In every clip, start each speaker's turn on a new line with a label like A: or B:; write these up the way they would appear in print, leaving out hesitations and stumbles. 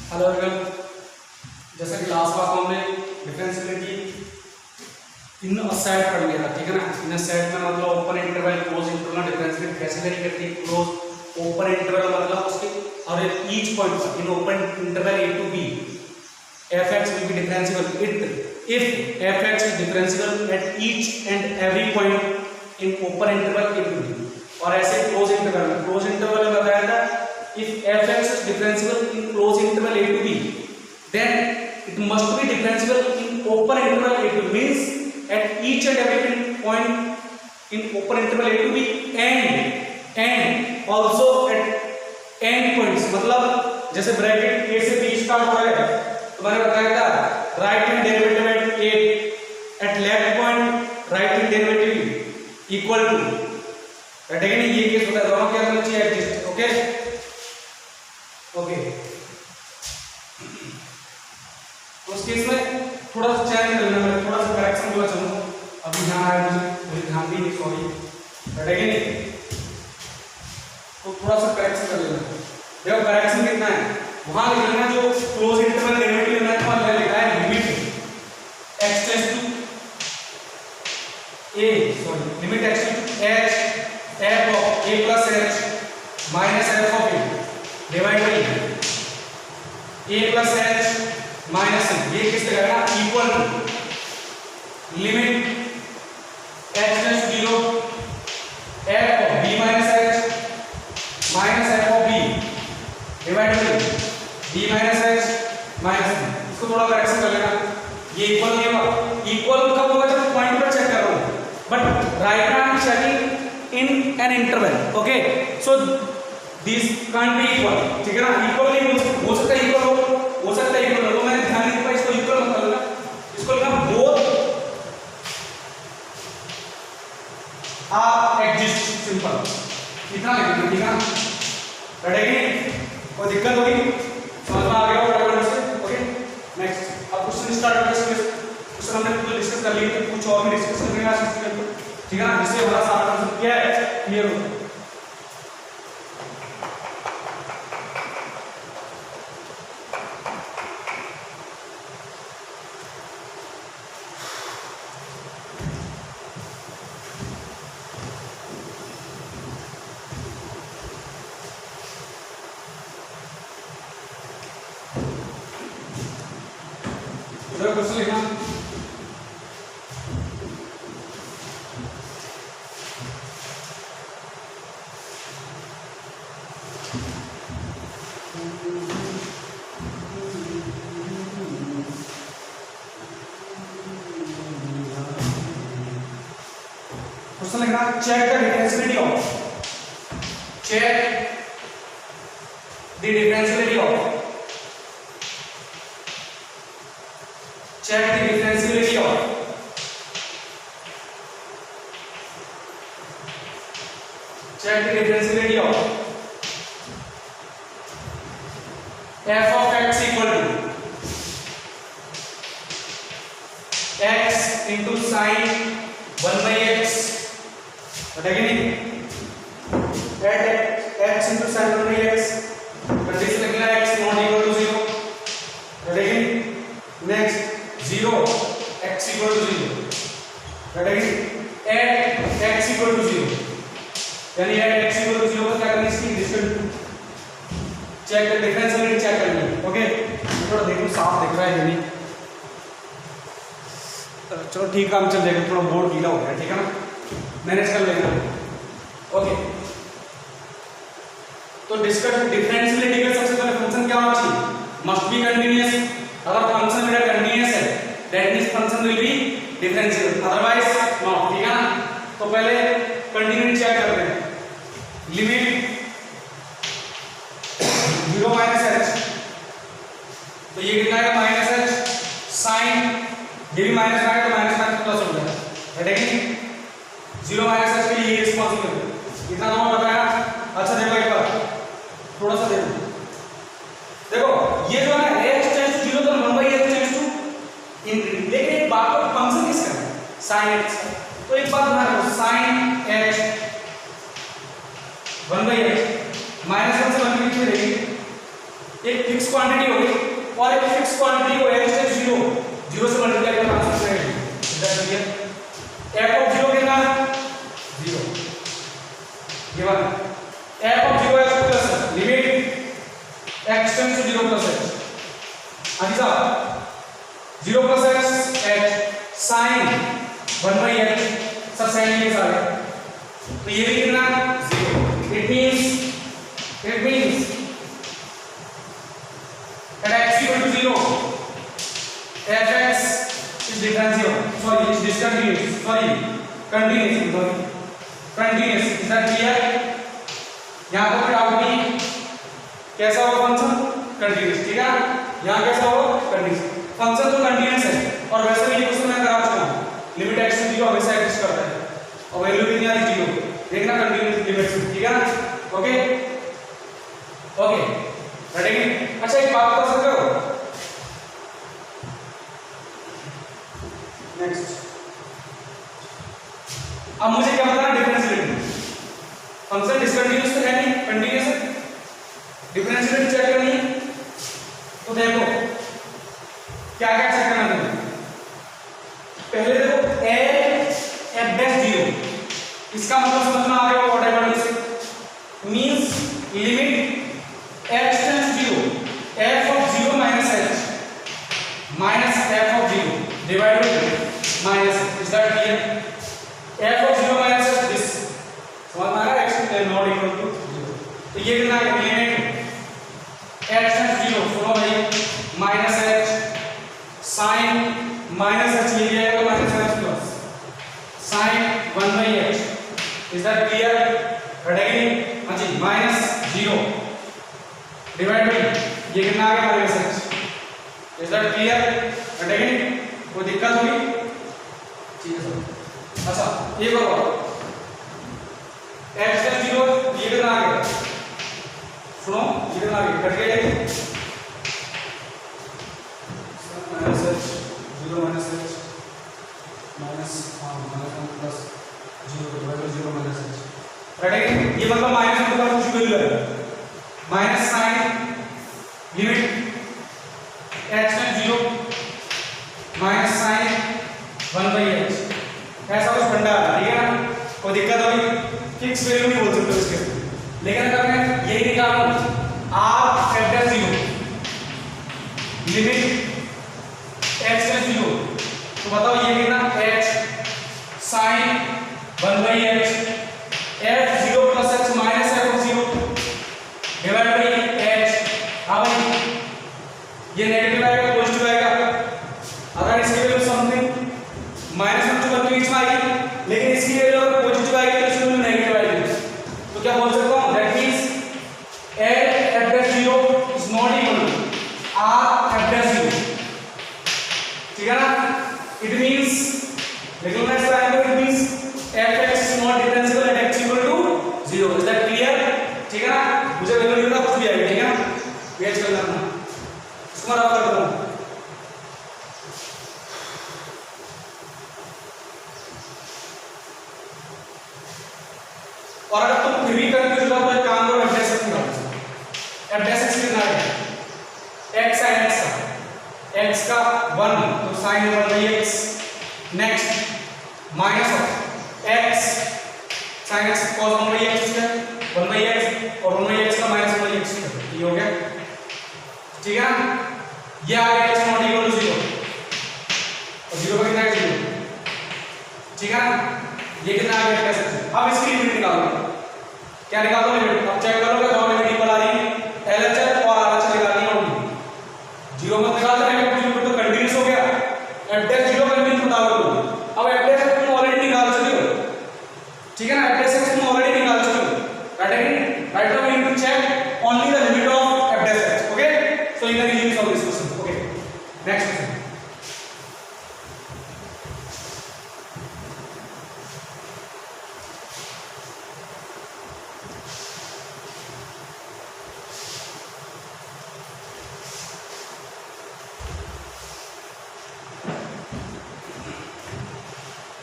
A: Hello everyone, जैसा कि last class में हमने डिफरेंशियबिलिटी इन असाइड पढ़ लिया था, ठीक है ना। इन असाइड में मतलब open interval close interval differentiability कैसे वेरी करती है। क्लोज ओपन इंटरवल मतलब उसके और ईच पॉइंट पर in open interval a to b fx will be differentiable if fx is differentiable at each and every point in open interval a to b। और ऐसे close interval में बताया था if fx is differentiable in closed interval a to b then it must be differentiable in open interval a to b, means at each and every point in open interval a to b and also at end points। मतलब जैसे bracket a से b start हो रहा है तो मैंने बताया था right hand derivative at left point right hand derivative equal to, ठीक है ना। ये केस होता है, दोनों क्या होना चाहिए एडजस्ट। ओके ओके, उस केस में थोड़ा सा चेंज कर लेना, मैं थोड़ा सा करेक्शन बोला चलूँ अभी यहाँ आया मुझे ध्यान भी नहीं, सॉरी, बैठेंगे नहीं तो थोड़ा सा करेक्शन कर लेना। देखो करेक्शन कितना है, वहां लिख लेना जो क्लोज इंटरवल डेरिवेटिव है तो वहां लिखा है limit x tends to a, sorry limit x to h f of a plus h minus f of a divide by a plus h minus ये किस तरह का equal to limit h tends to 0 f of b minus h minus f of b divide by b minus h minus b। इसको थोड़ा correction कर लेना, ये equal नहीं होगा। इक्वल कब होगा जब पॉइंट पर चेक कर रहा हूं, but right now I am checking in an interval. Okay so this can't be equal, ठीक है ना। इक्वल नहीं हो सकता, इक्वल हो सकता है इक्वल हो, तो मैंने ध्यान नहीं दिया इसको इक्वल मत करना, इसको लिखा बोथ आर एग्जिस्ट, सिंपल इतना लिखना, ठीक है ना। रहेगी कोई दिक्कत होगी, समझ में आ गया होगा से। ओके नेक्स्ट, अब क्वेश्चन स्टार्ट करते हैं। क्वेश्चन हमने पूरा डिस्कस कर लिए थे, कुछ और भी डिस्कस करेंगे आज इसके ऊपर, ठीक है ना, जिससे हमारा सारा कंसेप्ट क्या है क्लियर हो। क्वेश्चन लिखना, क्वेश्चन लिखना check the differentiability of, check the differentiability of, check the differentiability of f of x equal to x into sin 1 by x, बताइए at x into sin 1 by x condition लिखना है x not equal to 0, बताइए next 0 x equal to 0, that is at x equal to 0, यानी at x equal to 0 का क्या करना है, इसकी डिस्टेंस चेक कर, डिफरेंशियबिलिटी चेक करनी है। ओके थोड़ा देखो साफ दिख रहा है नहीं, चलो ठीक है, हम चल देखें, थोड़ा बोर्ड गीला हो गया, ठीक है ना, मैनेज कर लेना। ओके तो डिस्कस डिफरेंशियबिलिटी का सबसे पहले फंक्शन क्या होना चाहिए, मस्ट बी कंटीन्यूअस। अगर फंक्शन मेरा कंटीन्यूअस है that means function will be differentiable, otherwise not, ठीक है ना। तो पहले कंटीन्यूटी चेक करते हैं, लिमिट 0 माइनस h, तो ये कितना है माइनस h sin, ये भी माइनस है तो माइनस प्लस हो जाएगा, है कि 0 माइनस h के लिए ये रिस्पांसिबल है, इतना नंबर बताया। अच्छा देखो एक बार थोड़ा सा देखो ये जो है x टेंड्स टू 0 तो 1 by x tends to infinity, लेकिन एक बात का फंक्शन किसका है sin x, तो एक बात ध्यान रखो sin h 1 by x minus 1 से 1 की कितनी रहेगी, एक फिक्स क्वांटिटी होगी और एक फिक्स क्वांटिटी को x से 0 से मल्टीप्लाई करना आसान है। That clear. f ऑफ 0 कितना 0 given f of 0 x plus limit x tends to 0 plus h आगे साहब 0 plus x h sin 1/h सब साइन के साथ तो ये भी कितना 0 it means at x equal to 0 fx is differentiable is discontinuous continuous is that clear। यहां पर डाउट नहीं कैसा होगा फंक्शन कंटीन्यूअस ठीक है यहां कैसा होगा कंटीन्यूअस फंक्शन तो कंटीन्यूअस है और वैसे भी ये क्वेश्चन मैं करा चुका हूं लिमिट x टू 0 हमेशा एग्जिस्ट करता है और वैल्यू कितनी आ रही 0 देखना कंटीन्यूअस लिमिट से ठीक है ना ओके रेडी। अच्छा एक बात बता सकते हो नेक्स्ट अब मुझे क्या बताना डिफरेंशिएबिलिटी फंक्शन डिसकंटीन्यूअस तो है नहीं कंटीन्यूअस है डिफरेंशिएबिलिटी चेक करनी है तो देखो क्या क्या चेक करना है पहले देखो f dash 0 इसका मतलब समझ में आ गया व्हाट आई वांट टू से means limit x tends 0 f of 0 minus h minus f of 0 divided by minus is that clear f of 0 minus h this समझ में आ रहा है x not equal to 0 तो ये कितना है लिमिट x टेंड्स 0 सुनो भाई minus h sin minus h ये भी आएगा minus h plus sin 1/h is that clear again हाँ जी minus 0 डिवाइड बाय ये कितना आ गया minus h is that clear again कोई दिक्कत होगी ठीक है सर। अच्छा ये करो x + 0 ये कितना आ गया सुनो ये कितना आ गया कट गया minus h 0 minus h minus plus 0 divide by 0 minus h again ये मतलब माइनस के बाद कुछ वैल्यू है minus sine limit x tends 0 minus sine 1/h ऐसा कुछ फंडा है ठीक है ना कोई दिक्कत होगी फिक्स वैल्यू नहीं बोल सकते उसके लेकिन अगर मैं यही निकालूं r f dash 0 limit x tends 0 तो बताओ ये कितना h sin 1/h f 0 plus h minus f of 0 divide by h हां भाई ये नेगेटिव आएगा पॉजिटिव आएगा अगर इसकी वैल्यू समथिंग माइनस में तो बीच में आएगी लेकिन इसकी वैल्यू अगर पॉजिटिव आएगी तो इसकी वैल्यू नेगेटिव आएगी तो क्या बोल सकता हूं that means f dash 0 is not equal to r f dash 0 ठीक है ना इट मींस लेकिन मैं इस टाइम पे it means fx is not differentiable at x equal to 0 is that clear ठीक है ना मुझे वैल्यू नहीं पता कुछ भी आएगा ठीक है ना वेट कर लेना इसको मैं रफ कर दूं और अगर तुम फिर भी कंफ्यूज हो तो एक काम करो f dash x निकालो f dash x कितना है x sin x का 1 तो sin 1/x next minus of x sin x cos 1/x है 1/x और 1/x का माइनस 1/x ये हो गया ठीक है ये आ गया x नॉट इक्वल टू 0 और 0 का कितना है 0 ठीक है ये कितना आ गया कैसे अब इसकी लिमिट निकालो क्या निकालो लिमिट अब चेक करोगे दो लिमिट इक्वल आ रही है LHS और RHS निकालनी होगी 0 मत निकाल देना क्योंकि तो कंटीन्यूअस हो गया f dash 0 का लिमिट बताओ अब f dash तुम ऑलरेडी निकाल चुके हो ठीक है ना f dash तुम ऑलरेडी निकाल चुके हो right now we need to check only the limit of f dash x okay so you can use all this question okay next question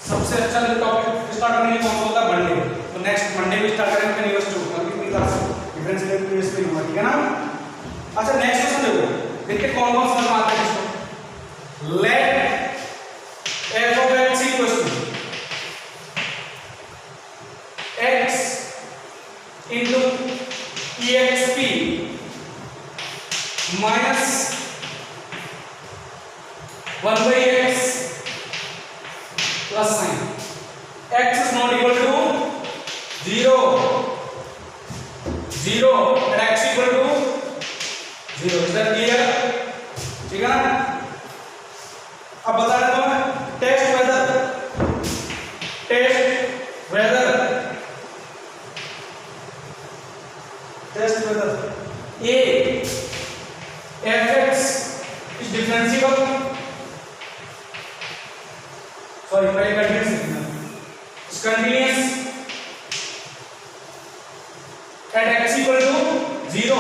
A: सबसे अच्छा टॉपिक स्टार्ट करने के लिए कौन सा होता है मंडे तो नेक्स्ट मंडे को स्टार्ट करेंगे न्यूज़ 2 अभी क्लास डिफरेंशिएबिलिटी पे हुआ ठीक है ना अच्छा नेक्स्ट क्वेश्चन देखो, देखते कौन कौन समझ में आता है इसको। Let f of x equals to x into exp minus 1 by x plus sign. X is not equal to 0 and x equal to 0. Is that clear? ठीक है ना? अब बता देता हूँ मैं test whether a fx is differentiable, sorry पहले continuous is continuous at x equal to 0.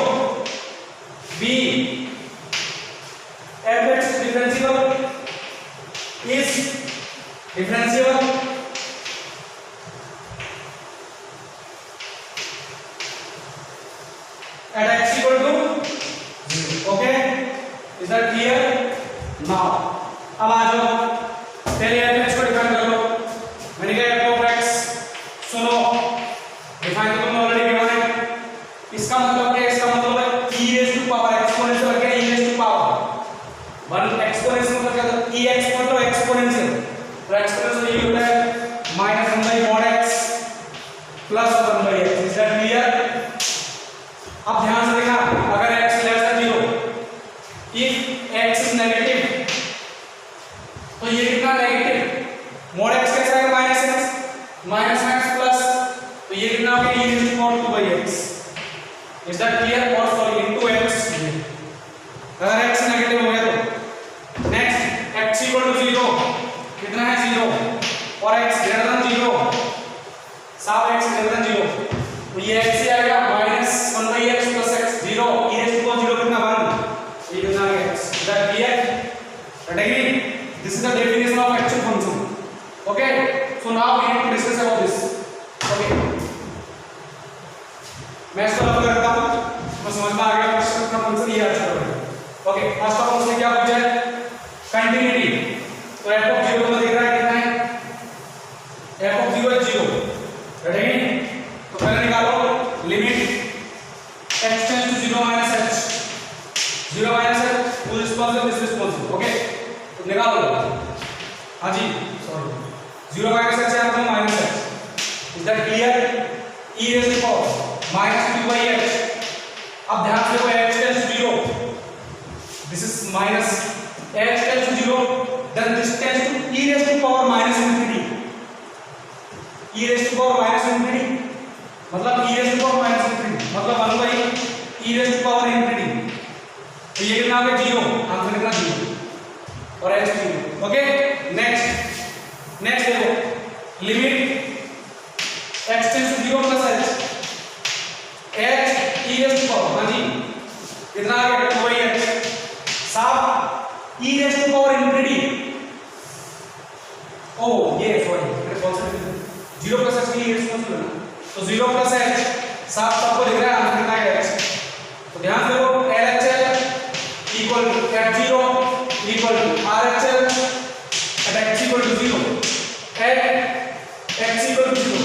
A: b fx is differentiable at x equal to 0. Okay, is that clear? Now अब आ जाओ, पहले fx को डिफाइन कर लो। मैंने कहा f of x, सुनो define तो तुमने ऑलरेडी किया है। इसका मतलब क्या है? इसका मतलब है e raised to power exponential क्या है? e raised to power 1 exponential मतलब क्या होता है? e x मतलब एक्सपोनेंशियल, तो एक्सपोनेंशियल ये होता है minus 1 by mod x plus 1 by x. Is that clear? अब ध्यान से देखना, अगर x less than 0, if x is negative तो ये कितना नेगेटिव, mod x कैसा है? माइनस x प्लस, तो ये कितना हो गया? e raised to power 2 by x. Is that clear? और सॉरी इनटू x, अगर x नेगेटिव हो गया तो नेक्स्ट x इक्वल टू 0 कितना है? 0 और x ग्रेटर देन 0, साफ x ग्रेटर देन 0, तो ये x से आएगा minus 1 by x plus x 0 e raised to power 0 कितना 1, ये कितना है x. Is that clear? Again, this is the definition of actual function. Okay, so now we need to discuss about this. Okay, मैं इसको रब करता हूँ, मैं समझ में आ गया क्वेश्चन का फंक्शन ये आ चुका है. ओके, फर्स्ट ऑफ ऑल क्या पूछा है? कंटिन्यूटी. तो f of 0 में दिख रहा है कितना है? f of 0 is 0. रेडी? तो पहले निकालो limit x tends to 0 minus h, 0 minus h to responsible this responsible. Okay, तो निकालो. हाँ जी, सॉरी 0 माइनस h है आपको minus h. Is that clear? e raised to power minus 2 by h. अब ध्यान से देखो h tends to 0, this is minus h tends to 0, then this tends to e raised to power minus infinity. e raised to power minus infinity मतलब e raised to power minus infinity मतलब 1 by e raised to power infinity. तो ये कितना आ गया? 0, answer कितना? 0 और h 0. Okay, next देखो limit x tends to 0 plus h e raised to power, हाँ जी कितना आ गया? 2 by h. साफ e raised to power infinity, ओ ये सॉरी मेरे कॉन्सेप्ट 0 प्लस h की रिस्पॉन्सिबल है ना, तो 0 प्लस h साफ सबको दिख रहा है आंसर कितना है h. तो ध्यान दो LHL equal to f0 equal to RHL at x equal to 0 at x equal to 0.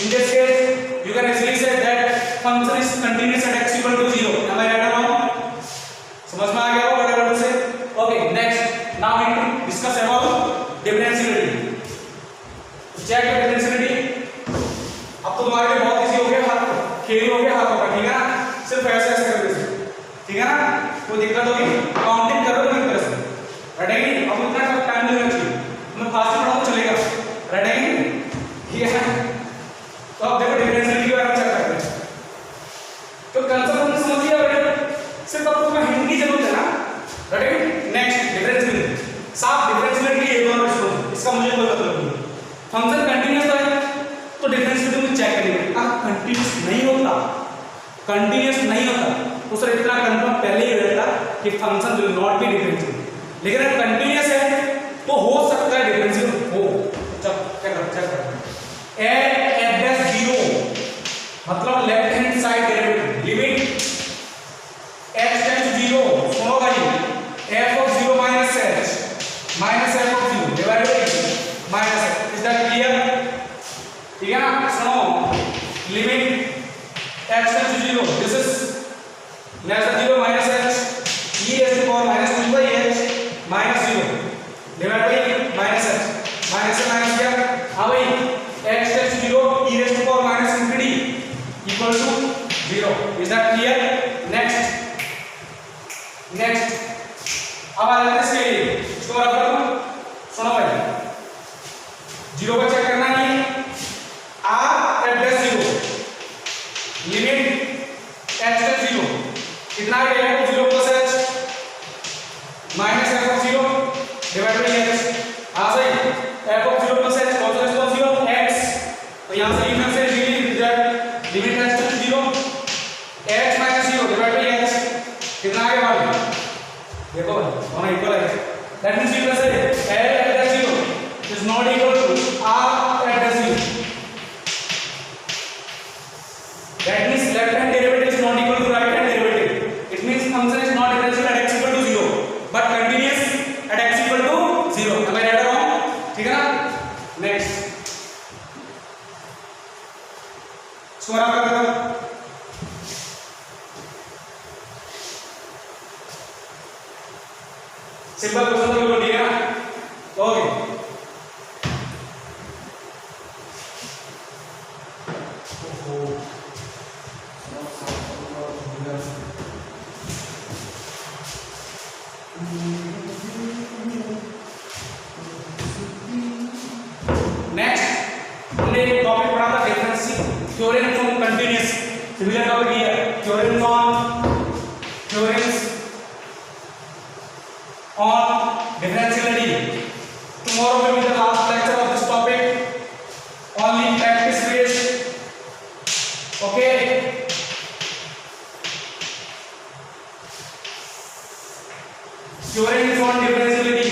A: In this case you can easily say that function is continuous at x equal to 0. Am I right or wrong? समझ में आ गया होगा whatever to say. Okay, next now we need to discuss about differentiability. Check करो differentiability. अब तो तुम्हारे लिए बहुत इजी हो गया, हाथ खेल हो गया हाथों का, ठीक है ना? सिर्फ ऐसे ऐसे कर दो, ठीक है ना? कोई दिक्कत होगी काउंटिंग करो तो एक तरह से रेडी. अब इतना टाइम नहीं लगना चाहिए, मैं फास्ट पढ़ाऊं तो चलेगा. रेडी? ठीक है. तो अब देखो differentiability के बारे में चेक करते हैं. तो कंसेप्ट तुमने समझ लिया बेटा, सिर्फ अब तुम्हें हिंट की जरूरत है ना. रेडी? Next differentiability. साफ differentiability ये दोनों रिस्पॉन्स, इसका मुझे कोई मतलब नहीं. फंक्शन कंटीन्यूअस है तो differentiability में चेक करेंगे. अगर कंटीन्यूअस नहीं होता तो सर इतना कंफर्म पहले ही रहता कि function will not be differentiable. लेकिन अगर कंटीन्यूअस है तो हो सकता है डिफरेंशिएबल हो. जब क्या करते हैं एट f 0 मतलब left hand side derivative limit x tends to 0, this is less than 0 minus h e raised to power minus 2 by h minus 0 divided by minus h minus से minus क्या हाँ भाई x tends to 0 e raised to power minus infinity equal to 0. Is that clear? Next अब आ जाते हैं इसके लिए इसको बराबर कर दूं सुनो भाई 0 पर चेक करना नहीं r at dash 0 limit h tends 0 कितना आ गया 0 plus h minus f of 0 divided by h हाँ सही f of 0 plus h कौन सा रिस्पॉन्स 0 x तो यहाँ से लिमिट से limit h tends 0 h minus 0 divided by h कितना आ गया भाई देखो भाई दोनों इक्वल है that means you can say l at dash 0 is not equal to r at dash 0 that means left hand derivative is not equal to right hand derivative. It means function is not differentiable at x equal to 0 but continuous at x equal to 0. Am I right or wrong? ठीक है ना next इसको बराबर कर दो simple question तो बिल्कुल ठीक है ना ओके नेक्स्ट हमने एक टॉपिक पढ़ा था difference theorem from continuous similar topic ये theorem on differentiability. Tomorrow will be the last lecture of this topic. Only practice based. Okay. Theorem on differentiability.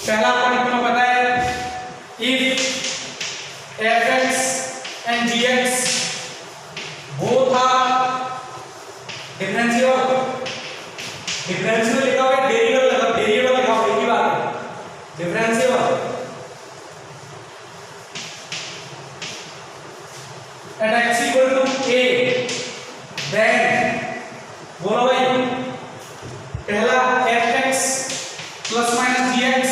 A: पहला पॉइंट तुम्हें पता है if fx and gx both are differentiable लिखा हुआ है derivative लिखा हुआ है एक ही बात है differential at x equal to a then बोलो भाई पहला fx plus minus gx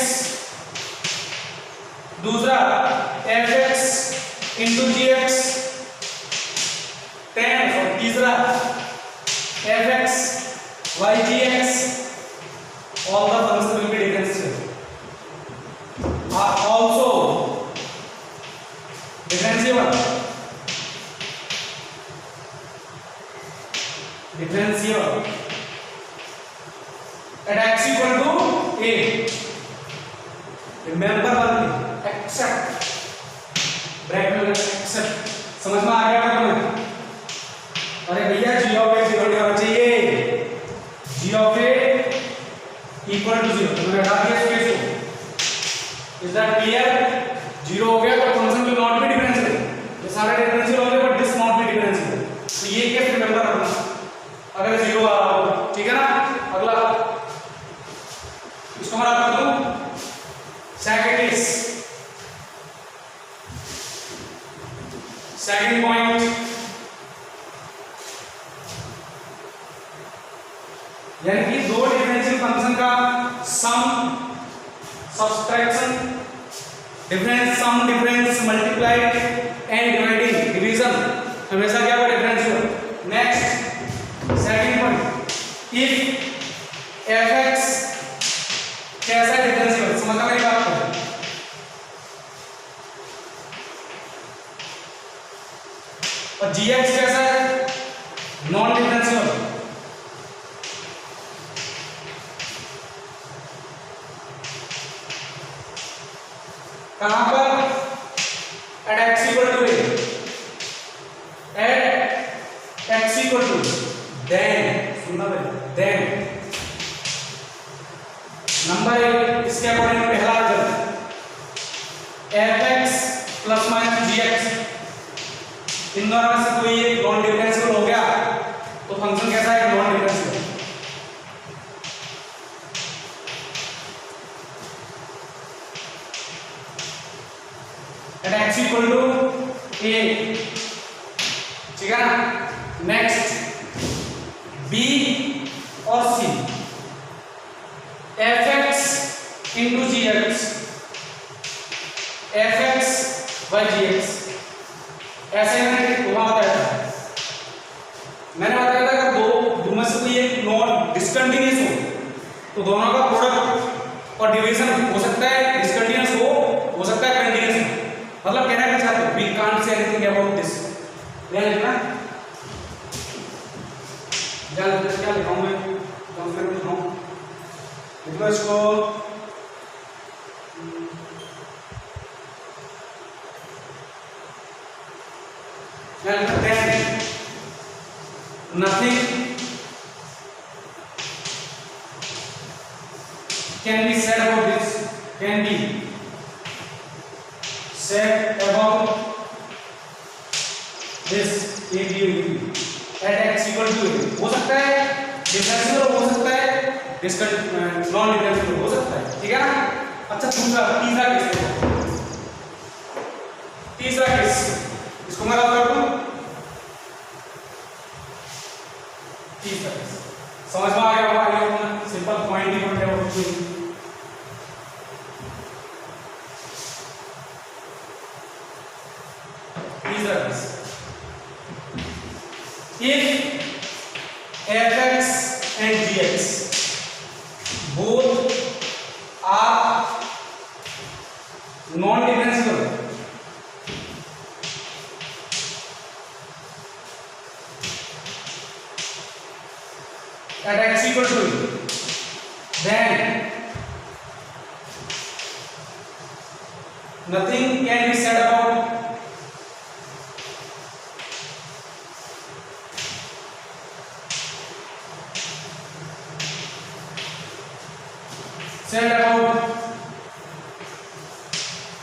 A: दूसरा fx into gx 10 और तीसरा fx ygx all the functions will be differentiable are also differentiable at x equal to a remember one thing except bracket में except समझ में आ गया क्या तुम्हें अरे भैया g of x equal to होना चाहिए g of a equal to 0 तुमने हटा दिया स्पेस को इज दैट क्लियर 0 हो गया तो function will not be differential ये सारे डिफरेंशियल हो गए but this not be differential तो ये केस रिमेंबर रखना अगर 0 आ रहा हो ठीक है ना अगला इसको मैं रखता हूं सेकंड केस सेकंड पॉइंट यानी कि दो डिफरेंशियल फंक्शन का sum subtraction difference sum difference multiplied and dividing division हमेशा क्या होगा differential next second point if fx कैसा डिफरेंशियल समझना मेरी बात को और gx कैसा है नॉन डिफरेंशियल कहां पर at x equal to a at x equal to then सुनना भाई then नंबर 1 इसके अकॉर्डिंग पहला जब fx plus minus gx इन दोनों में से कोई एक नॉन डिफरेंशियल हो गया तो फंक्शन कैसा है non differential at x equal to a ठीक है ना नेक्स्ट मैंने बताया था अगर दो में से कोई एक नॉन डिसकंटिन्यूअस हो तो दोनों का प्रोडक्ट और डिवीजन हो सकता है डिसकंटिन्यूअस हो सकता है कंटिन्यूअस। मतलब कहना क्या चाहते हो, we can't say anything about this. क्या लिखना क्या लिखा हूं मैं, कम से कम लिखा हूं, लिखो इसको क्या लिखते हैं, nothing can be said about this, can be said about this a b at x equal to a। हो सकता है डिफरेंशियल, हो सकता है नॉन डिफरेंशियल, हो सकता है, ठीक है ना। अच्छा तीसरा केस इसको मैं रब कर दूं। तीसरा केस समझ में आ गया होगा, ये सिंपल पॉइंट ही पॉइंट है वो। तीसरा case, if fx and gx both are non differentiable at x equal to e, then nothing can be said about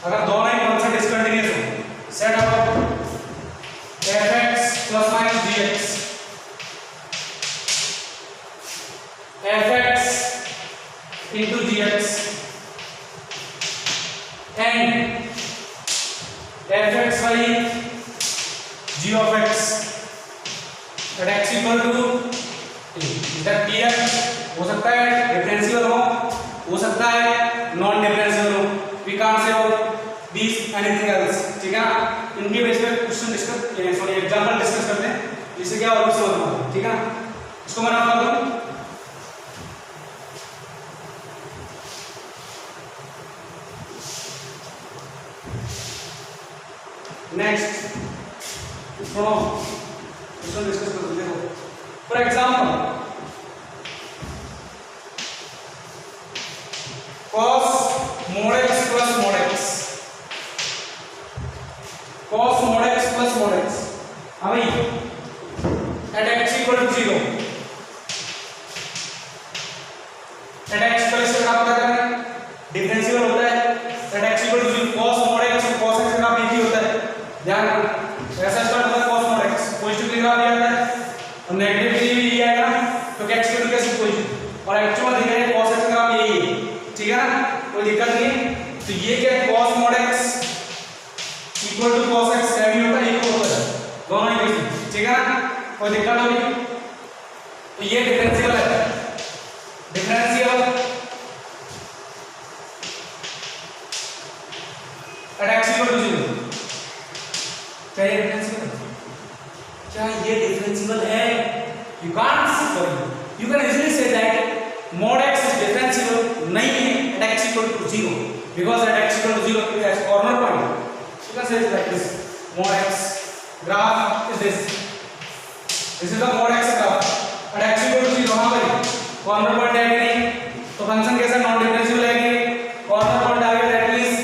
A: अगर दोनों ही कौन सा डिसकंटिन्यूअस हो, set about fx plus minus gx, fx into gx and fx by g of x at x equal to e। Is that clear? हो सकता है differential हो सकता है नॉन डिफरेंशियल हो, we can't say this anything else, ठीक है ना। इनके बेस पे question discuss sorry example discuss करते हैं, इससे क्या और समझ में आता है, ठीक है ना। इसको मैं रब कर दूं। नेक्स्ट सुनो क्वेश्चन डिस्कस करते हैं। देखो for example cos mod x plus mod x, cos mod x plus mod x अभी at x equal to 0 at x plus का पता करना डिफरेंशियल होता है at x equal to 0 cos mod x और cos x का एक ही होता है, ध्यान रखना। ऐसा स्टार्ट होता है cos mod x पॉजिटिव लिखा भी आता है और नेगेटिव भी आएगा तो x की कैसे पॉजिटिव, और एक्चुअल में देख रहे हैं cos x का यही है, ठीक है ना, कोई दिक्कत नहीं। तो ये क्या cos mod x equal to cos x same होता है, इक्वल होता है दोनों ही, ठीक है ना, कोई दिक्कत होगी। तो ये डिफरेंशियल है, differential at x equal to 0। क्या ये डिफरेंशियल है? क्या ये डिफरेंशियल है? You can't sorry you can easily say that mod x is differentiable नहीं है at x equal to 0 because at x equal to 0 it has corner point, you can say it like this, mod x graph is this is the mod x graph at x equal to 0, हाँ भाई corner point है कि नहीं, तो function कैसा non differential है कि corner point आ गया, that means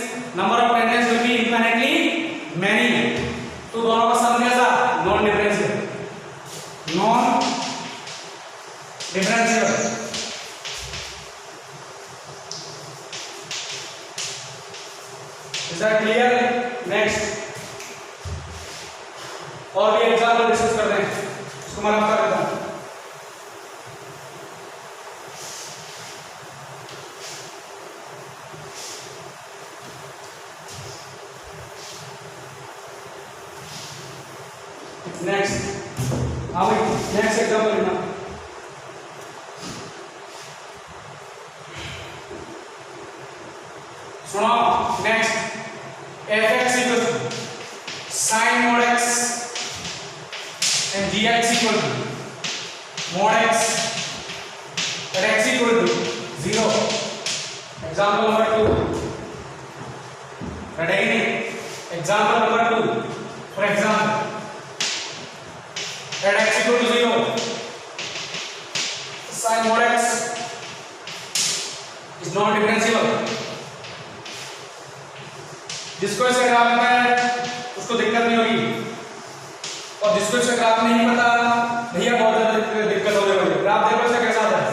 A: number of tangents will be infinitely many, तो दोनों का सम कैसा non differential, non differential. Is that clear? Next और भी एग्जाम्पल डिस्कस करते हैं, इसको मैं रब कर देता हूं। नेक्स्ट अब नेक्स्ट एग्जाम्पल लेना। सुनो next fx equal to sin mod x and gx equal to mod x at x equal to 0. Example number 2. Again, example number 2. For example, at x equal to 0, sin mod x is not differentiable. जिसको इसका graph पता है उसको दिक्कत नहीं होगी, और जिसको इसका ग्राफ नहीं पता भैया बहुत ज्यादा दिक्कत हो जाएगी। ग्राफ देखो इसका कैसा आता है,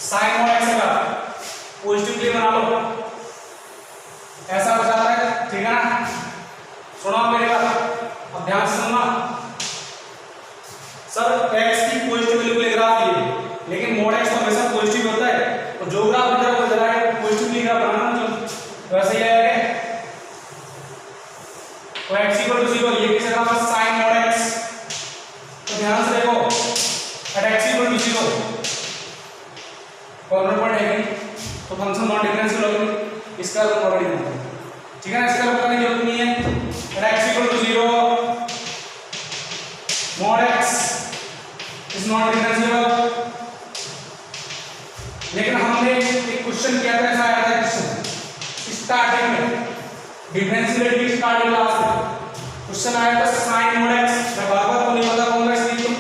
A: sin mod x का पॉजिटिवली बना लो, ऐसा हो जाता है, ठीक है ना। सुनो मेरी बात, अब ध्यान से सुनना। सर x की पॉजिटिव वैल्यू के लिए ग्राफ लिए, लेकिन mod x तो हमेशा पॉजिटिव होता है, तो जो ग्राफ इधर वो जरा पॉजिटिवली ग्राफ बनाना, मतलब वैसे ही आएगा। तो x equal to 0, ये किसका ग्राफ है, sin mod x। तो ध्यान से देखो, at x equal to 0 corner point है, तो फंक्शन नॉन डिफरेंशियल होगी, इसका ऑलरेडी जानते हैं, ठीक है ना। इसका बताने की जरूरत नहीं है। at x equal to 0 mod x is not differentiable। लेकिन हमने एक क्वेश्चन किया था, ऐसा आया था क्वेश्चन स्टार्टिंग में, डिफरेंशिएबिलिटी स्टार्टिंग क्लास में क्वेश्चन आया था sin mod x। मैं बार-बार तो नहीं बता पाऊंगा, इसलिए तो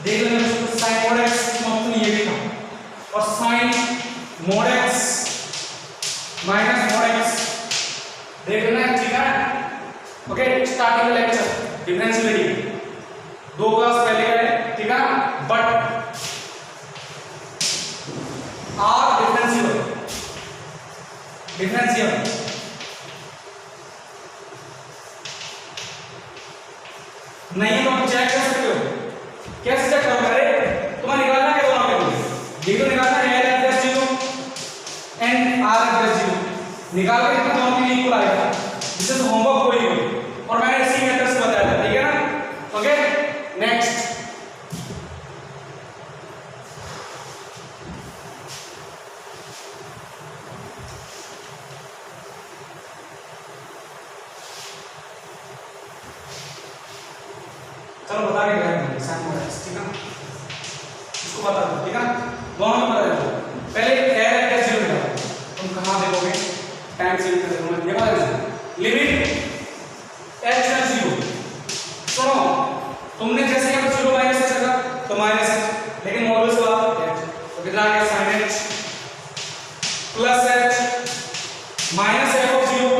A: देख लेना, sin mod x मतलब ये भी था, और sin mod x minus mod x देख लेना, ठीक है। ओके, स्टार्टिंग का लेक्चर डिफरेंशिएबिलिटी 2 क्लास पहले का है, ठीक है। बट आर डिफरेंशिएबल नहीं तो आप चेक कर सकते हो। कैसे चेक करोगे? अरे तुम्हें निकालना क्या दोनों पे, ये तो निकालना है L plus 0 and R plus 0, निकाल के कितना दोनों के इक्वल आएगा। दिस इज होमवर्क कोई हो, और मैंने इसी मेथड से बताया था, ठीक है ना। ओके, नेक्स्ट चलो बता के गए sin mod x, ठीक है, इसको बता दो, ठीक है। दोनों बता दो, पहले L प्लस 0 निकालो, तुम कहां देखोगे, टाइम से लिख देना, ये बात लिमिट h प्लस 0। सुनो, तुमने जैसे यहाँ 0 माइनस h रखा तो माइनस h, लेकिन मॉडुलस का h, तो कितना आ गया sin h plus h minus f of 0,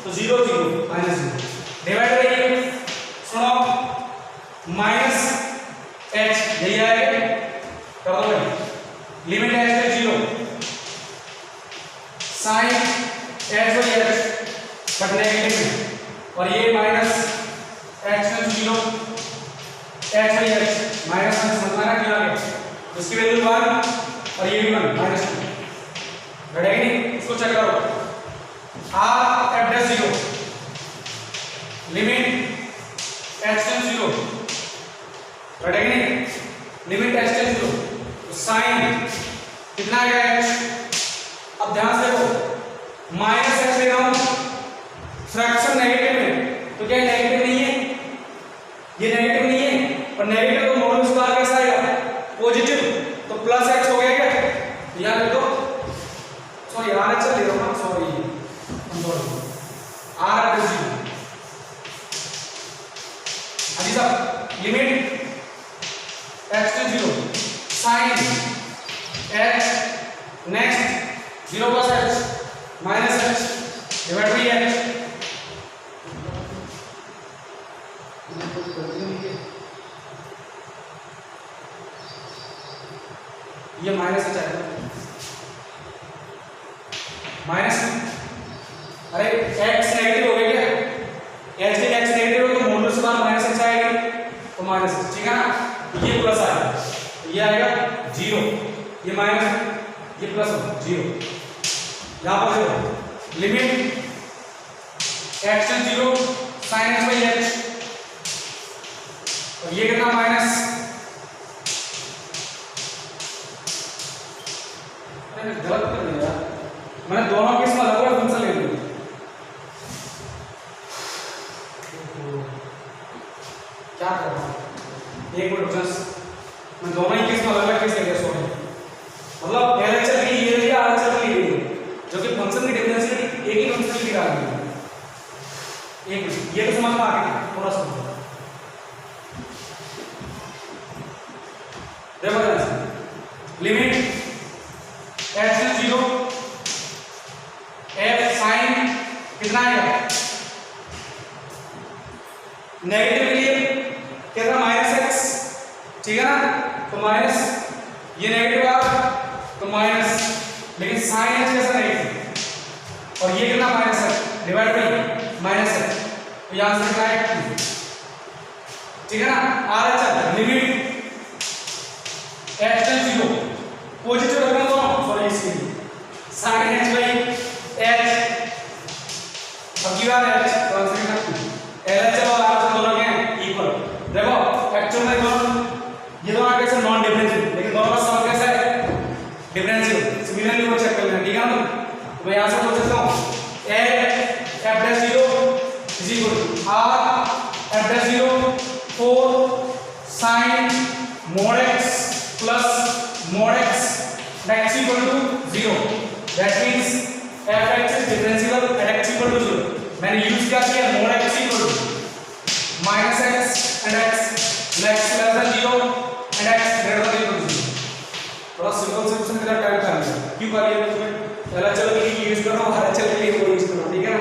A: तो 0 0 माइनस 0 डिवाइड करिए। सुनो, माइनस h यही आएगा, कर दो भाई, लिमिट h है 0 sin h by h, but negative में, और ये माइनस h है 0 h बाई h, माइनस में समझना क्या आ गया, इसकी वैल्यू 1 और ये भी 1 माइनस 2, बढ़ेगी नहीं। इसको चेक करो, r f dash 0 limit h tends 0, बढ़ेगी नहीं, लिमिट h टेंस 0, तो साइन कितना आ गया h। अब ध्यान से देखो, माइनस h ले रहा हूं, फ्रैक्शन नेगेटिव में, तो क्या नेगेटिव नहीं है, ये नेगेटिव नहीं है, और नेगेटिव तो मॉडुलस का कैसा आएगा, पॉजिटिव, तो प्लस x हो गया क्या, याद रखो। सॉरी r h ले रहा हूं, सॉरी r h 0। अभी सब limit x to 0 sin h, next 0 plus h minus h divide by h, ये माइनस h आएगा, माइनस, अरे x नेगेटिव हो गया क्या, x नेगेटिव हो तो मॉडुलस के बाद माइनस h आएगा, तो माइनस, ठीक है ना। ये प्लस आएगा, ये आएगा 0, ये माइनस, ये प्लस 0, यहां पर देखो limit x tends 0 sin h by h, और ये कितना माइनस, मैंने गलत कर दिया, मैंने दोनों केस में अलग अलग फंक्शन ले लिया। क्या कर रहा हूँ, एक मिनट, मैं दोनों ही देखो लिमिट h से 0 f साइन कितना आएगा नेगेटिव के लिए कितना -x, ठीक है ना, तो माइनस ये नेगेटिव आ तो माइनस, लेकिन साइन h कैसा नेगेटिव और ये कितना माइनस है डिवाइड बाई माइनस है, तो यहां से क्या है, ठीक है ना। आ रहा है लिमिट h से 0 पॉजिटिव रखना तो सॉरी इसके sin h बाई h, अब की बात है h ट्रांसलेट करते हैं LHS और RHS दोनों के इक्वल। देखो एक्चुअल में ये दोनों कैसे नॉन डिफरेंशियल, लेकिन दोनों का सम कैसा है डिफरेंशियल, सिमिलरली वो चेक कर लेना, ठीक है ना। तो मैं यहां से बोल सकता हूं f'0 is equal to r f'0 4 sin mod x plus mod x x equal to 0, that means fx is differentiable at x equal to 0। मैंने यूज क्या किया mod x equal to minus x and x less than 0 and x greater than equal to 0। थोड़ा simple solution के लिए time चाहिए, क्यों कर लिया तुम्हें पहला चलो के लिए यूज करो, हर चल के लिए वो यूज करो, ठीक है ना।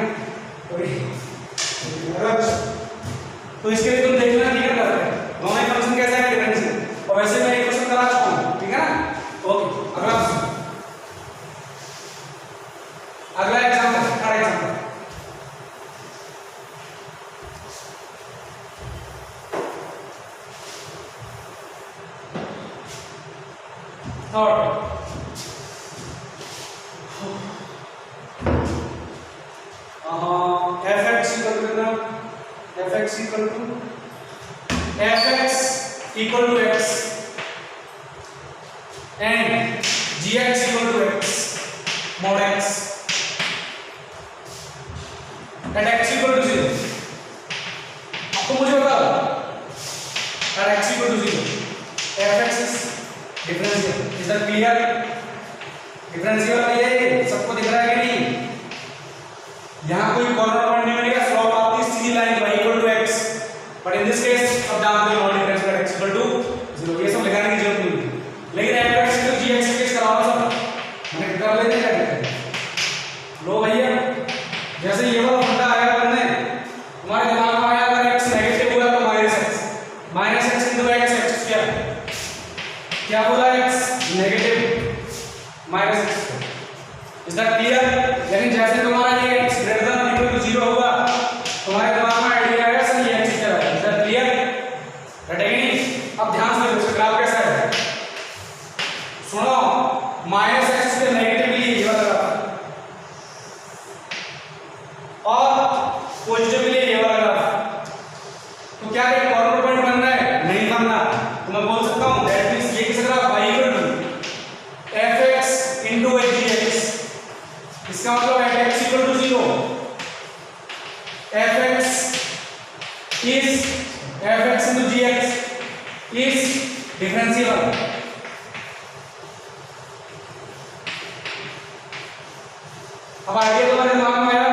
A: तो इसके लिए तुम देखना ठीक है करते हैं दोनों फंक्शन कैसा है डिफरेंशियल, और वैसे मैं एक क्वेश्चन करा चुका हूं, ठीक है ना। ओके अगला example, third example, third fx equal to fx equal to x and gx equal to x mod x and x equal to 0। आपको मुझे बताओ at x equal to 0 fx is differentiable, is that clear? differentiable है ये, सबको दिख रहा है कि नहीं। यहाँ कोई कॉर्नर पॉइंट नहीं मिलेगा, स्लोप आती है सीधी line y equal to x, but in this case अब जानते हो non differential x equal to 0, ये सब लगाने की जरूरत नहीं है। लेकिन fx को gx के केस कराओ सब मैंने कर लेते हैं, क्या लो भैया, जैसे ये वाला फंडा आएगा करने तुम्हारे दिमाग में आया अगर x नेगेटिव हुआ तो माइनस x into x क्या बोला x negative minus x, is that clear. यानी जैसे तुम्हारा ये x greater than equal to 0 होगा तुम्हारे दिमाग में आइडिया आएगा सर ये x क्या है, इज दैट क्लियर, राइट है कि नहीं। अब ध्यान से देखो ग्राफ कैसा है, सुनो माइनस x के नेगेटिव लिए ये वाला ग्राफ और पॉजिटिव लिए ये वाला ग्राफ, तो क्या एक कॉर्नर पॉइंट बनना है, नहीं बनना, तो मैं बोल सकता हूं दैट मींस ये किस graph y equal to fx into gx, इसका मतलब है x equal to 0 fx into gx is differentiable। अब आइडिया तुम्हारे दिमाग में आया,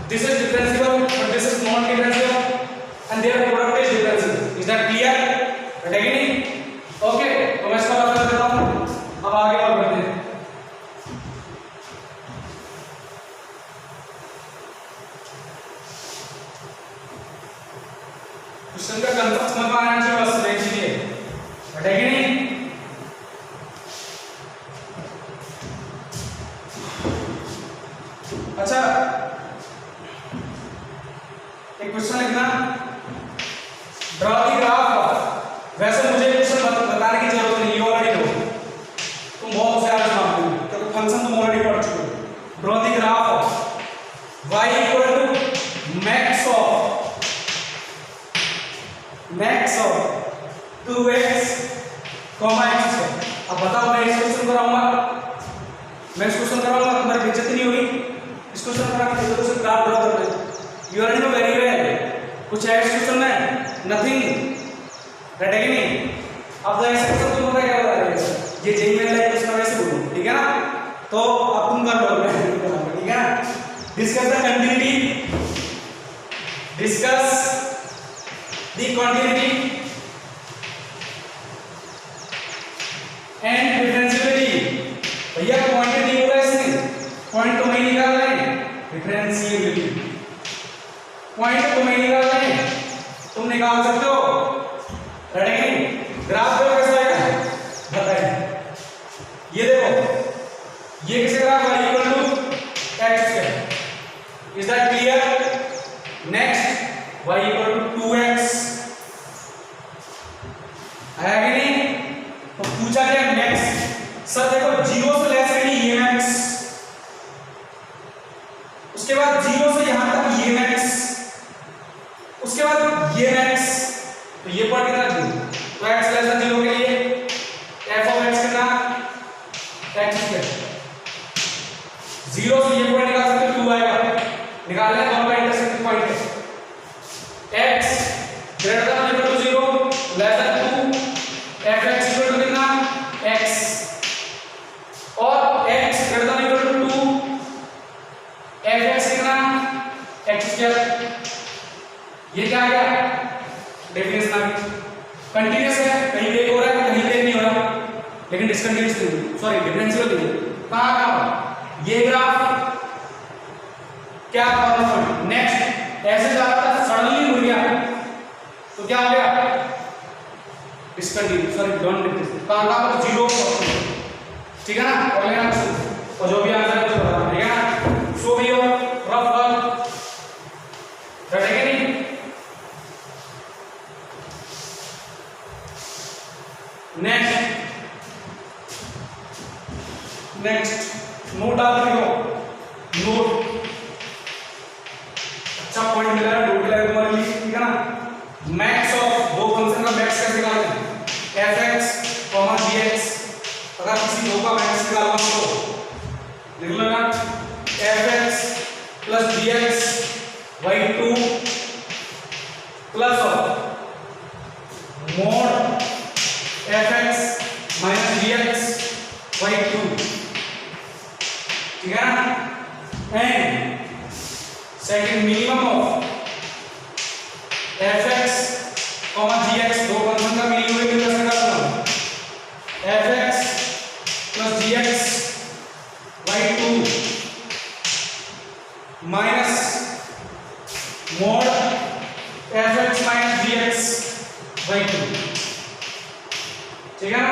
A: this is differential but this is non differential and their product is differential, is that clear, right है कि नहीं। ओके तो मैं इसका बता देता हूं, अब आगे और बढ़ते हैं। क्वेश्चन का कंसेप्ट समझ में आना चाहिए, बस देख लीजिए, है कि नहीं। अच्छा एक क्वेश्चन लिखना, ड्रॉ द ग्राफ, वैसे मुझे क्वेश्चन बताने की जरूरत नहीं, यू ऑलरेडी नो, तुम बहुत होशियार हो क्योंकि फंक्शन तुम ऑलरेडी पढ़ चुके हो। Draw the graph of y equal to max of 2x, x²। अब बताओ मैं इस क्वेश्चन कराऊंगा, तुम्हारी बेइज्जती नहीं होगी, इस क्वेश्चन करा के देखो से ग्राफ ड्रॉ करना है, you already know very well, कुछ है इस क्वेश्चन में, नथिंग, राइट है कि नहीं। अब तो ऐसे क्वेश्चन तुम पता क्या बता रहे हो, ये जेई में लाइक उसका वैसे बोलो, ठीक है ना। तो अब तुम कर लो, ठीक है ना। Discuss the continuity, discuss the continuity and differentiability. भैया पॉइंट नहीं बोला इसने, पॉइंट तो मैं निकाल रहे हैं, डिफरेंशियबिलिटी पॉइंट तो मैं निकाल रहे हैं, तुम निकाल सकते हो। रेडी? ग्राफ देखो कैसा आएगा बताइए। ये देखो, ये किसका ग्राफ है? Equal to x square. Is that clear? Next y equal to 2x आया कि नहीं? तो पूछा क्या नेक्स्ट? सर देखो 0 से लेस है ये मैक्स, उसके बाद 0 से यहां तक ये मैक्स, उसके बाद ये मैक्स, तो ये पॉइंट कितना दूर? तो x लेस देन 0 के लिए f ऑफ x कितना? x square. 0 से ये पॉइंट निकाल सकते हो, 2 आएगा, निकालना है दोनों का इंटरसेक्टिंग पॉइंट है। x greater than equal to 0 less than 2, fx equal to कितना? x, और x greater than equal to 2, fx कितना? x square. ये क्या आ गया? डेफिनेशन आ गई। कंटीन्यूअस है, कहीं ब्रेक हो रहा है, कहीं ब्रेक नहीं हो रहा, लेकिन डिसकंटीन्यूअस नहीं, सॉरी डिफरेंशियल नहीं। कहां ये ग्राफ क्या फॉर्म? नेक्स्ट ऐसे जा रहा था, सडनली मुड़ गया, तो क्या हो गया? Discontinuous, sorry don't difference. कहां पर 0 ठीक है ना? और लेना और जो भी आंसर है तो बताना, ठीक है ना? सो भी हो रफ वर्क रटेगा नहीं। नेक्स्ट नोट डाल रहे हो, नोट अच्छा पॉइंट मिला है, नोट मिला है तुम्हारे लिए, ठीक है ना? मैक्स ऑफ दो फंक्शन का मैक्स कैसे निकालते हैं? fx, gx। अगर किसी दो का मैक्स निकालना हो तो लिख लो ना, fx plus gx by 2 plus of mod fx minus gx by 2, ठीक है ना? And second minimum of fx gx, दो फंक्शन का मिनिमम कैसे निकालना? fx plus gx by 2 minus mod fx minus gx by 2, ठीक है ना?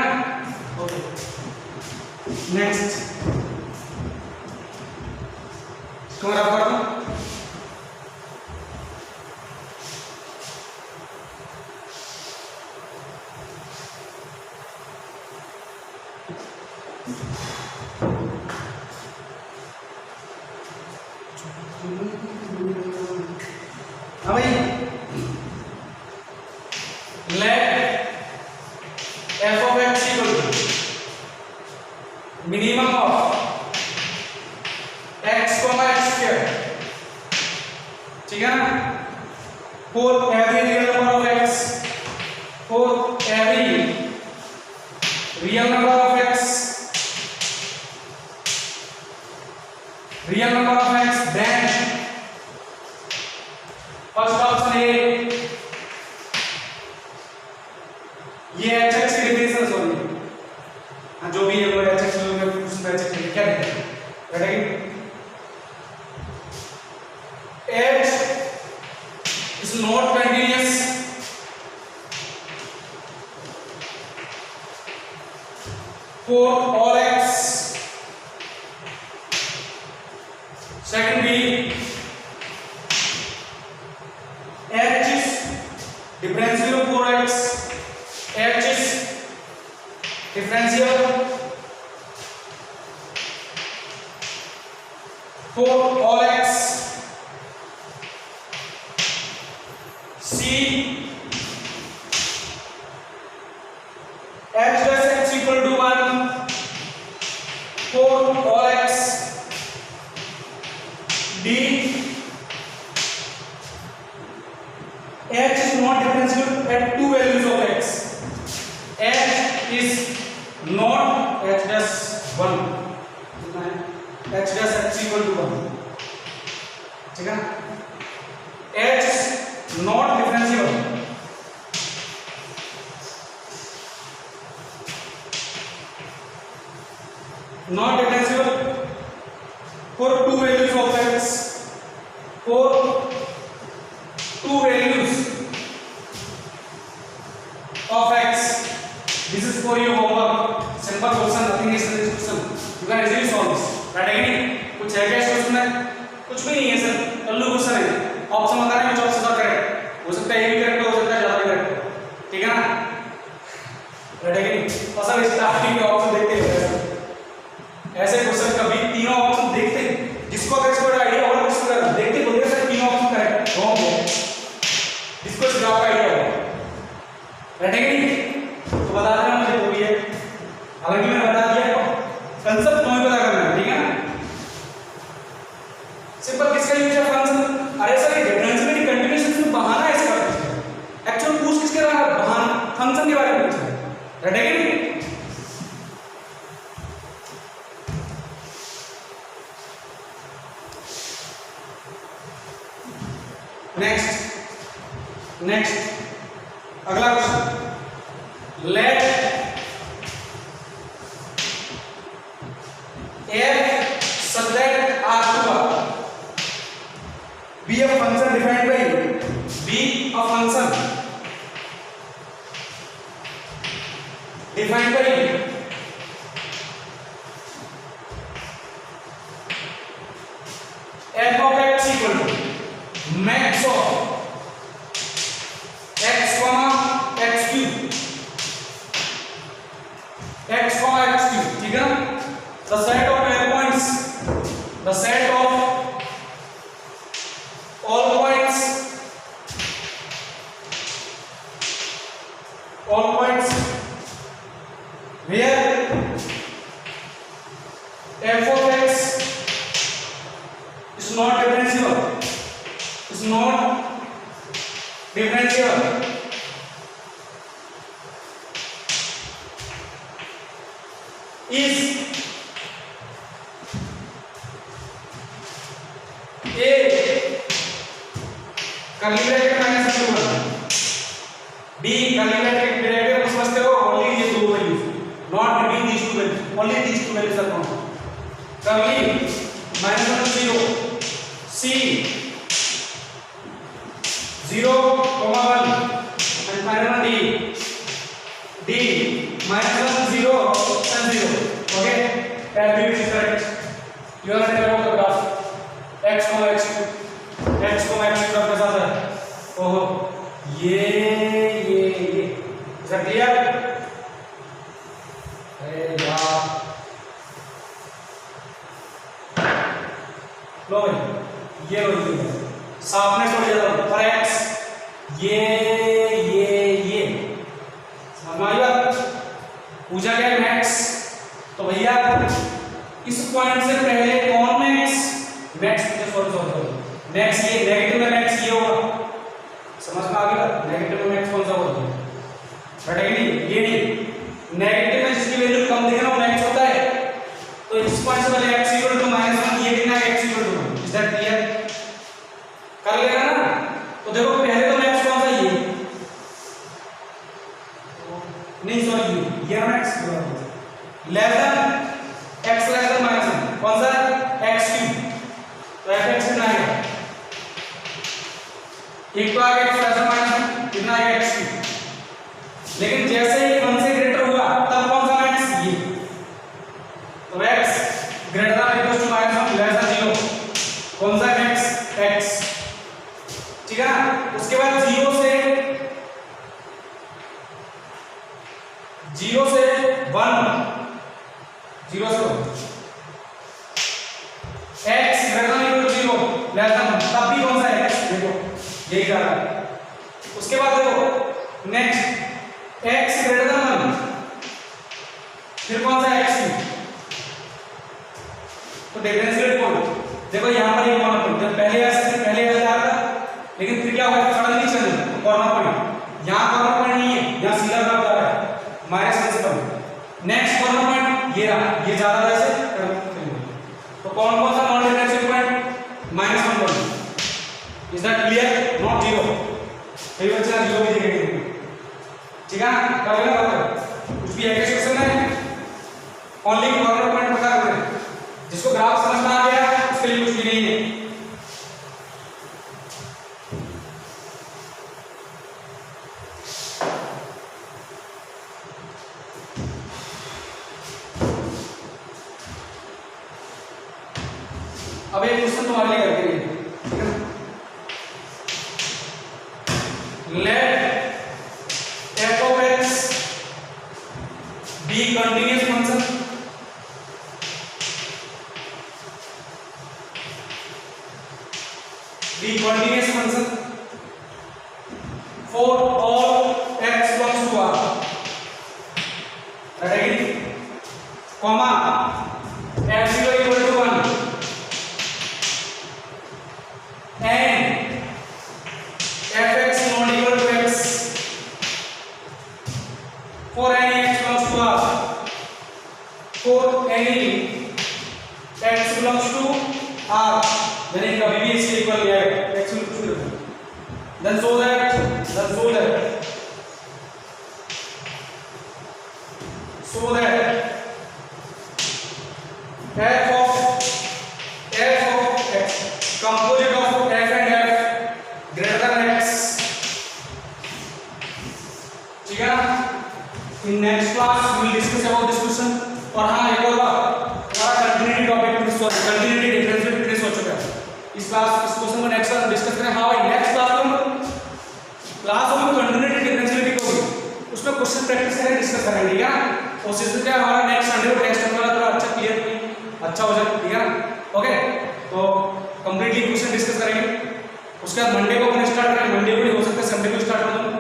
A: ओके, नेक्स्ट इसको रफ कर दो। हाँ भाई, late f of x equal to minimum of x, x square, ठीक है ना? for every real number of x, for every real number of x, real number of x, then first option A, ये hx की differential solve, हाँ जो भी है वो hx में कुछ hx क्या कहते हैं? Ready? h is not continuous for all x. Second b, h is differential for x, h is differential for all x. C, h dash x equal to 1 for all x. D, h is not differentiable at two values of x. h is not h dash 1, h dash x equal to 1, ठीक है? h is not differentiable not differentiable for to values of x, for to values of x. This is for your homework. Simple question, nothing is in this question. You can easily solve this. Right again? कुछ है क्या इस question में? कुछ भी नहीं है sir. अल्लू question है. ऑप्शन बताने में जो ऑप्शन का करेक्ट हो सकता है, ये भी करेक्ट हो सकता है, ज्यादा भी करेक्ट. ठीक है ना? Right again? और सर स्टार्टिंग में ऑप्शन देखते हैं ऐसे क्वेश्चन कभी तीनों ऑप्शन देखते हैं, जिसको अगर इसको आइडिया होगा उसको देखते बोलते सर तीनों ऑप्शन करेक्ट रॉन्ग है, जिसको इस ग्राफ का आइडिया होगा. रटेगी तो बता देना मुझे वो भी है, हालांकि मैंने बता दिया कंसेप्ट तुम्हें पता करना है. ठीक है ना? सिंपल किसका यूज है फंक्शन. अरे सर ये डिफरेंशिएबिलिटी कंटिन्यूएशन में बहाना है इसका, एक्चुअल पूछ किसके रहा है, बहाना फंक्शन के बारे में पूछ रहा है. रटेगी नेक्स्ट अगला question. Let f such that r2 be a function defined by be a function defined by f of x equal to max of x comma x cube, x comma x cube. ठीक है ना? The set of points, the set of all points where f of x is not differentiable, is not differentiable, is a curly bracket minus two b curly bracket समझते हो, only ये दो values, not between these two values, only these two values are count. Curly minus 0 c 0, 1 and final d minus 0 and 0. Okay, everything is correct. You are ready about the graph x, x graph के साथ है. ओहो ये is clear? अरे यार लो भाई ये साफनेस हो जाता है फॉर x. ये समझ में आई बात? पूछा क्या मैक्स, तो भैया इस पॉइंट से पहले कौन मैक्स मुझे सॉल्व करो. मैक्स ये नेगेटिव में मैक्स ये होगा, समझ में आ गया? नेगेटिव में मैक्स कौन सा होगा? बट ये नहीं नेगेटिव में जिसकी वैल्यू कम दिखे ना वो मैक्स होता है. तो इस पॉइंट से पहले x इक्वल टू -1 ये कितना है, x equal to 1. Is that clear? कर लेगा ना? तो देखो पहले तो मैक्स कौन सा, ये नहीं सॉरी ये max less than x less than -1 कौन सा x क्यूब. तो fx कितना आएगा, एक तो आ गया x लेस देन -1 कितना आएगा x क्यूब. लेकिन जैसे ही 1 से ग्रेटर हुआ तब कौन सा मैक्स, ये. तो x greater than equal to -1 less than 0 कौन सा मैक्स, x. ठीक है ना? उसके बाद 0 से 1 x greater than equal to 0 less than तब भी कौन सा x, देखो यही जा रहा है. उसके बाद देखो नेक्स्ट x ग्रेटर देन 1 फिर कौन सा x. तो डिफरेंशिएट पॉइंट देखो यहां पर एक कॉर्नर पॉइंट, जब पहले ऐसे जा रहा था लेकिन फिर क्या हुआ, सडनली चल कॉर्नर पॉइंट. यहां कॉर्नर पॉइंट नहीं है, यहां सीधा ग्राफ जा रहा है -1 से कम. नेक्स्ट कॉर्नर पॉइंट ये रहा, ये जा रहा है ऐसे. तो कौन सा non differentiable point, -1 point. Is that clear? Not 0. कई बच्चे 0 भी देखेंगे. ठीक है? कर लेना कुछ भी एक्सप्रेशन है, ओनली कॉर्नर पॉइंट पता जिसको ग्राफ समझ में आ गया उसके लिए कुछ भी नहीं है। अब एक क्वेश्चन तुम्हारे लिए करते हैं, ठीक है। Let f of x be continuous function, for all x belongs to R, again comma f0 equal to 1 and fx not equal to x for any x belongs to R, for any x belongs to R, then कभी भी इसके equal नहीं आएगा, x बिल्कुल नहीं। then show that f of x composite of f and f greater than x, ठीक है ना। in next class we will discuss about this question। और हाँ एक और बात, हमारा continuity topic continuity differential finish हो चुका है। इस क्वेश्चन को नेक्स्ट क्लास डिस्कस करें। हाँ भाई नेक्स्ट क्लास में कंटिन्यूटी डिफरेंशियलिटी को उसमें क्वेश्चन प्रैक्टिस करेंगे, डिस्कस करेंगे, ठीक है ना। कोशिश तो क्या हमारा नेक्स्ट संडे को टेस्ट होने वाला थोड़ा अच्छा क्लियर अच्छा हो जाए, ठीक है ना। ओके तो कंप्लीटली क्वेश्चन डिस्कस करेंगे, उसके बाद मंडे को अपन स्टार्ट करेंगे। मंडे को नहीं हो सकता, संडे को स्टार्ट कर दूँ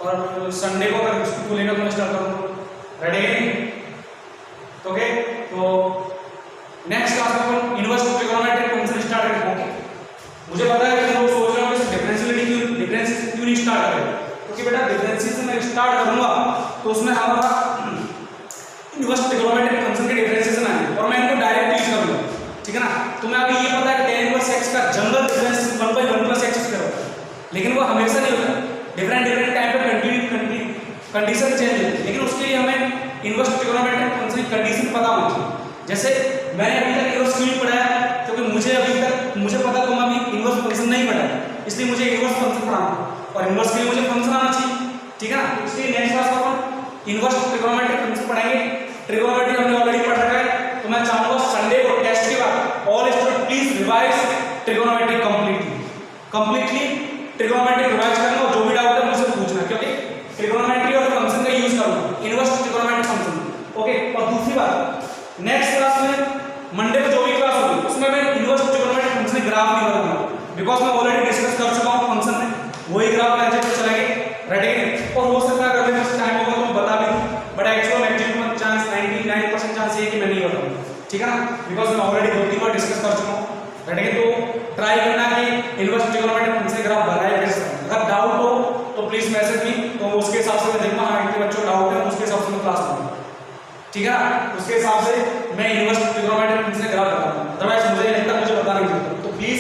A: और संडे को अगर उसको लेकर मैं स्टार्ट करूँ। रेडी? ओके तो नेक्स्ट क्लास में अपन इनवर्स ट्रिगोनोमेट्रिक फंक्शन स्टार्ट करेंगे। मुझे पता है कि लोग सोच रहे हो कि डिफरेंशियल क्यों नहीं स्टार्ट करें, क्योंकि बेटा डिफरेंशियल से मैं स्टार्ट करूंगा तो उसमें हमारा इनवर्स ट्रिगोनोमेट्रिक फंक्शन के डिफरेंशिएशन आएंगे और मैं इनको डायरेक्ट यूज करूंगा, ठीक है ना। तो मैं अभी ये पता है tan इनवर्स x का जनरल डिफरेंस 1/1 + x स्क्वायर होता है, लेकिन वो हमेशा नहीं होता, डिफरेंट टाइम पे कंडीशन चेंज होती है। लेकिन उसके लिए हमें इनवर्स ट्रिगोनोमेट्रिक फंक्शन की कंडीशन पता होनी चाहिए। जैसे मैंने अभी तक इनवर्स क्यों नहीं पढ़ाया, क्योंकि मुझे पता तुम अभी इनवर्स फंक्शन नहीं पढ़ा है, इसलिए मुझे इनवर्स फंक्शन पढ़ाना है और इनवर्स के लिए मुझे फंक्शन आना चाहिए, ठीक है ना। इसलिए नेक्स्ट क्लास में अपन इनवर्स ट्रिगोनोमेट्रिक फंक्शन पढ़ाएंगे। ट्रिगोनोमेट्री हमने ऑलरेडी पढ़ रखा है, तो मैं चाहूंगा संडे को टेस्ट के बाद all student please revise trigonometry completely trigonometry revise करना और जो भी डाउट है मुझसे पूछना, क्योंकि ट्रिगोनोमेट्री और फंक्शन का यूज करूंगा इनवर्स ट्रिगोनोमेट्रिक फंक्शन। ओके और दूसरी बात नेक्स्ट क्लास में मंडे को जो भी क्लास होगी उसमें मैं इनवर्स ट्रिगोनोमेट्रिक फंक्शन ग्राफ नहीं बनाऊंगा, बिकॉज़ मैं ऑलरेडी डिस्कस कर चुका हूं फंक्शन में, वही ग्राफ मैं जब चलाएंगे। रेडी? और हो सकता है अगर मेरे टाइम होगा तो मैं बता भी दूं, but actual maximum chance 99% chance है कि मैं नहीं बताऊंगा, ठीक है ना, बिकॉज़ मैं ऑलरेडी 2-3 बार डिस्कस कर चुका हूं। रेडी? तो ट्राई करना कि इनवर्स ट्रिगोनोमेट्रिक फंक्शन ग्राफ बनाए कैसे। अगर डाउट हो तो प्लीज मैसेज मी, तो उसके हिसाब से मैं देखूंगा हां इनके बच्चों को डाउट है, उसके हिसाब से मैं क्लास लूंगा, ठीक है ना। उसके हिसाब से मैं इनवर्स ट्रिगोनोमेट्रिक फंक्शन ग्राफ बताऊंगा, अदरवाइज मुझे नहीं लगता मुझे बता नहीं सकता। तो प्लीज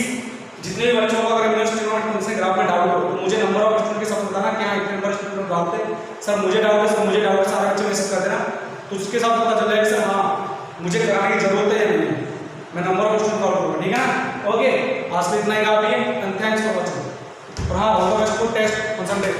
A: जितने भी बच्चों को अगर इनवर्स ट्रिगोनोमेट्रिक फंक्शन ग्राफ में डाउट हो तो मुझे नंबर ऑफ स्टूडेंट के साथ बताना कि हां इतने नंबर स्टूडेंट डाउट है, सर मुझे डाउट है, सर मुझे डाउट है, सारे बच्चे मैसेज कर देना, तो उसके साथ पता चल जाएगा सर हां मुझे कराने की जरूरत है या नहीं, मैं नंबर ऑफ स्टूडेंट कॉल करूंगा, ठीक है ना। ओके आज में इतना ही काफी है, एंड थैंक्स फॉर वाचिंग। और हां all the best for test on Sunday.